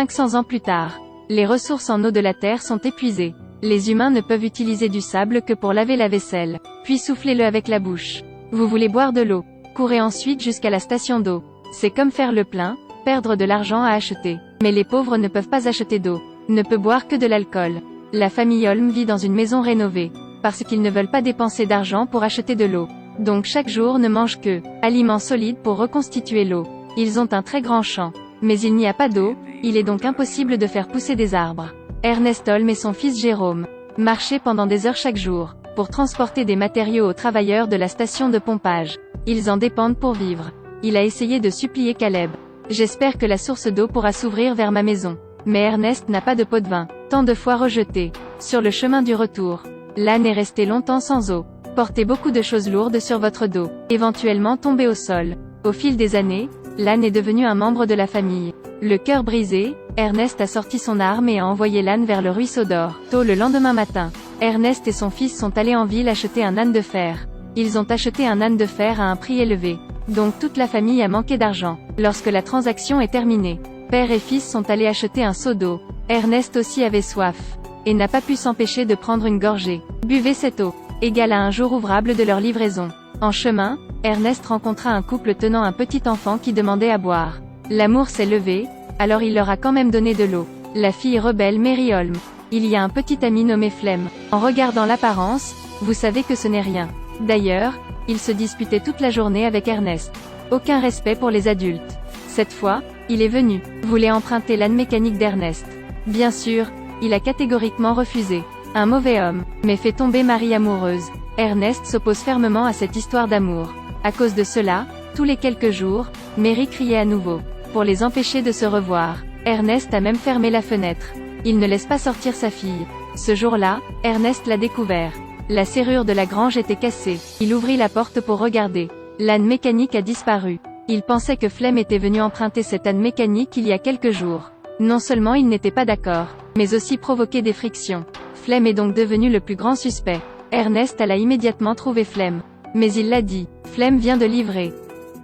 500 ans plus tard. Les ressources en eau de la Terre sont épuisées. Les humains ne peuvent utiliser du sable que pour laver la vaisselle, puis soufflez-le avec la bouche. Vous voulez boire de l'eau. Courez ensuite jusqu'à la station d'eau. C'est comme faire le plein, perdre de l'argent à acheter. Mais les pauvres ne peuvent pas acheter d'eau. Ne peut boire que de l'alcool. La famille Holm vit dans une maison rénovée, parce qu'ils ne veulent pas dépenser d'argent pour acheter de l'eau. Donc chaque jour ne mangent que aliments solides pour reconstituer l'eau. Ils ont un très grand champ. Mais il n'y a pas d'eau, il est donc impossible de faire pousser des arbres. Ernest Holm et son fils Jérôme marchaient pendant des heures chaque jour, pour transporter des matériaux aux travailleurs de la station de pompage. Ils en dépendent pour vivre. Il a essayé de supplier Caleb. J'espère que la source d'eau pourra s'ouvrir vers ma maison. Mais Ernest n'a pas de pot de vin. Tant de fois rejeté. Sur le chemin du retour, l'âne est resté longtemps sans eau. Portez beaucoup de choses lourdes sur votre dos, éventuellement tomber au sol. Au fil des années, l'âne est devenu un membre de la famille. Le cœur brisé, Ernest a sorti son arme et a envoyé l'âne vers le ruisseau d'or. Tôt le lendemain matin, Ernest et son fils sont allés en ville acheter un âne de fer. Ils ont acheté un âne de fer à un prix élevé. Donc toute la famille a manqué d'argent. Lorsque la transaction est terminée, père et fils sont allés acheter un seau d'eau. Ernest aussi avait soif, et n'a pas pu s'empêcher de prendre une gorgée. Buvez cette eau, égale à un jour ouvrable de leur livraison. En chemin, Ernest rencontra un couple tenant un petit enfant qui demandait à boire. L'amour s'est levé, alors il leur a quand même donné de l'eau. La fille rebelle Mary Holm. Il y a un petit ami nommé Flem. En regardant l'apparence, vous savez que ce n'est rien. D'ailleurs, il se disputait toute la journée avec Ernest. Aucun respect pour les adultes. Cette fois, il est venu, voulait emprunter l'âne mécanique d'Ernest. Bien sûr, il a catégoriquement refusé. Un mauvais homme, mais fait tomber Marie amoureuse. Ernest s'oppose fermement à cette histoire d'amour. À cause de cela, tous les quelques jours, Mary criait à nouveau, pour les empêcher de se revoir. Ernest a même fermé la fenêtre. Il ne laisse pas sortir sa fille. Ce jour-là, Ernest l'a découvert. La serrure de la grange était cassée. Il ouvrit la porte pour regarder. L'âne mécanique a disparu. Il pensait que Flem était venu emprunter cet âne mécanique il y a quelques jours. Non seulement il n'était pas d'accord, mais aussi provoqué des frictions. Flem est donc devenu le plus grand suspect. Ernest alla immédiatement trouver Flem. Mais il l'a dit. Flem vient de livrer.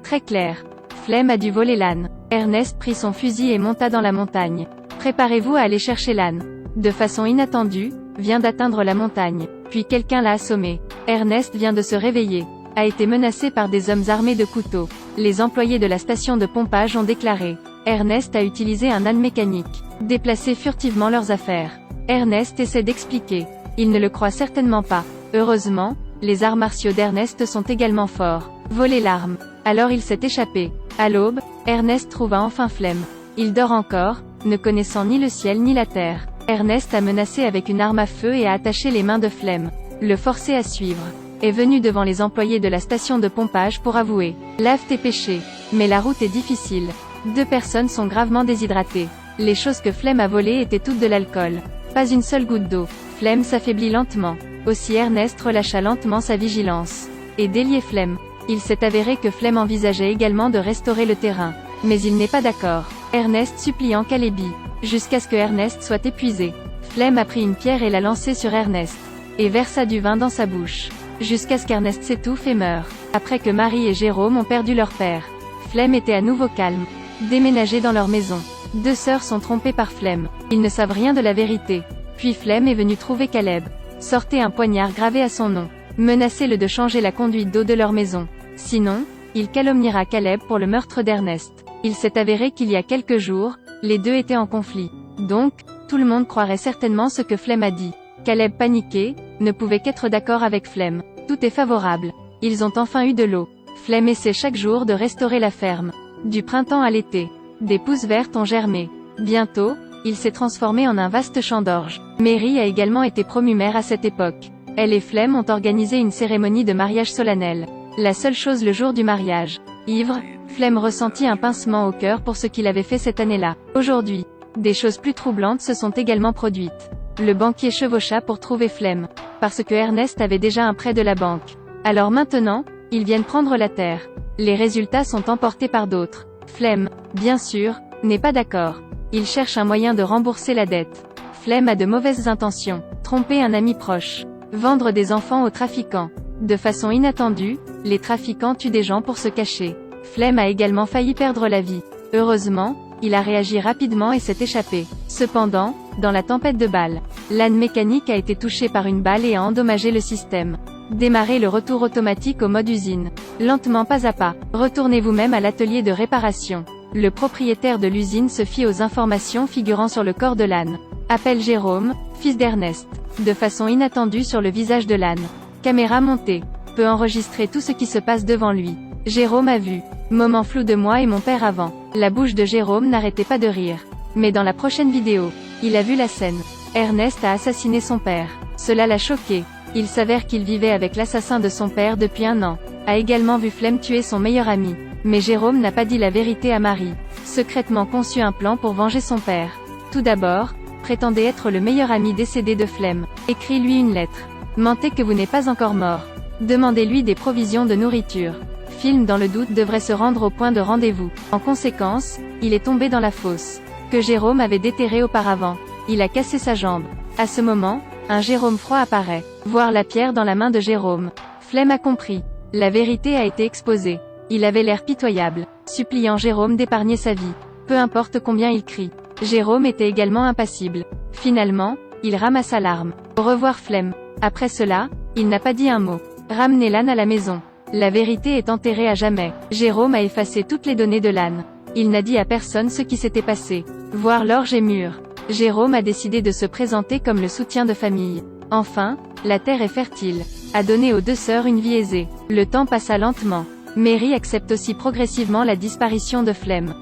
Très clair. Flem a dû voler l'âne. Ernest prit son fusil et monta dans la montagne. Préparez-vous à aller chercher l'âne. De façon inattendue, vient d'atteindre la montagne. Puis quelqu'un l'a assommé. Ernest vient de se réveiller. A été menacé par des hommes armés de couteaux. Les employés de la station de pompage ont déclaré. Ernest a utilisé un âne mécanique. Déplacer furtivement leurs affaires. Ernest essaie d'expliquer. Il ne le croit certainement pas. Heureusement, les arts martiaux d'Ernest sont également forts. Voler l'arme. Alors il s'est échappé. À l'aube, Ernest trouva enfin Flem. Il dort encore, ne connaissant ni le ciel ni la terre. Ernest a menacé avec une arme à feu et a attaché les mains de Flem. Le forcer à suivre. Est venu devant les employés de la station de pompage pour avouer. Lave tes péchés. Mais la route est difficile. 2 personnes sont gravement déshydratées. Les choses que Flem a volées étaient toutes de l'alcool. Pas une seule goutte d'eau. Flem s'affaiblit lentement. Aussi Ernest relâcha lentement sa vigilance. Et déliait Flem. Il s'est avéré que Flem envisageait également de restaurer le terrain. Mais il n'est pas d'accord. Ernest suppliant Calebi. Jusqu'à ce que Ernest soit épuisé. Flem a pris une pierre et l'a lancée sur Ernest. Et versa du vin dans sa bouche. Jusqu'à ce qu'Ernest s'étouffe et meure. Après que Marie et Jérôme ont perdu leur père. Flem était à nouveau calme. Déménagés dans leur maison. 2 sœurs sont trompées par Flem. Ils ne savent rien de la vérité. Puis Flem est venu trouver Caleb. Sortez un poignard gravé à son nom. Menacez-le de changer la conduite d'eau de leur maison. Sinon, il calomniera Caleb pour le meurtre d'Ernest. Il s'est avéré qu'il y a quelques jours, les deux étaient en conflit. Donc, tout le monde croirait certainement ce que Flem a dit. Caleb paniqué, ne pouvait qu'être d'accord avec Flem. Tout est favorable. Ils ont enfin eu de l'eau. Flem essaie chaque jour de restaurer la ferme. Du printemps à l'été. Des pousses vertes ont germé. Bientôt, il s'est transformé en un vaste champ d'orge. Mary a également été promue mère à cette époque. Elle et Flem ont organisé une cérémonie de mariage solennelle. La seule chose le jour du mariage. Ivre, Flem ressentit un pincement au cœur pour ce qu'il avait fait cette année-là. Aujourd'hui, des choses plus troublantes se sont également produites. Le banquier chevaucha pour trouver Flem, parce que Ernest avait déjà un prêt de la banque. Alors maintenant, ils viennent prendre la terre. Les résultats sont emportés par d'autres. Flem, bien sûr, n'est pas d'accord. Il cherche un moyen de rembourser la dette. Flem a de mauvaises intentions. Tromper un ami proche. Vendre des enfants aux trafiquants. De façon inattendue, les trafiquants tuent des gens pour se cacher. Flem a également failli perdre la vie. Heureusement, il a réagi rapidement et s'est échappé. Cependant, dans la tempête de balles, l'âne mécanique a été touché par une balle et a endommagé le système. Démarrez le retour automatique au mode usine. Lentement pas à pas, retournez vous-même à l'atelier de réparation. Le propriétaire de l'usine se fie aux informations figurant sur le corps de l'âne. Appelle Jérôme, fils d'Ernest. De façon inattendue sur le visage de l'âne. Caméra montée. Peut enregistrer tout ce qui se passe devant lui. Jérôme a vu. Moment flou de moi et mon père avant. La bouche de Jérôme n'arrêtait pas de rire. Mais dans la prochaine vidéo, il a vu la scène. Ernest a assassiné son père. Cela l'a choqué. Il s'avère qu'il vivait avec l'assassin de son père depuis 1 an. A également vu Flemme tuer son meilleur ami. Mais Jérôme n'a pas dit la vérité à Marie. Secrètement conçu un plan pour venger son père. Tout d'abord, prétendez être le meilleur ami décédé de Flemme. Écris-lui une lettre. Mentez que vous n'êtes pas encore mort. Demandez-lui des provisions de nourriture. Film dans le doute devrait se rendre au point de rendez-vous. En conséquence, il est tombé dans la fosse que Jérôme avait déterrée auparavant. Il a cassé sa jambe. À ce moment, un Jérôme froid apparaît. Voir la pierre dans la main de Jérôme. Flemme a compris. La vérité a été exposée. Il avait l'air pitoyable, suppliant Jérôme d'épargner sa vie. Peu importe combien il crie. Jérôme était également impassible. Finalement, il ramassa l'arme. Au revoir Flemme. Après cela, il n'a pas dit un mot. Ramenez l'âne à la maison. La vérité est enterrée à jamais. Jérôme a effacé toutes les données de l'âne. Il n'a dit à personne ce qui s'était passé. Voir l'orge est mûre. Jérôme a décidé de se présenter comme le soutien de famille. Enfin, la terre est fertile. A donné aux 2 sœurs une vie aisée. Le temps passa lentement. Mary accepte aussi progressivement la disparition de Flemme.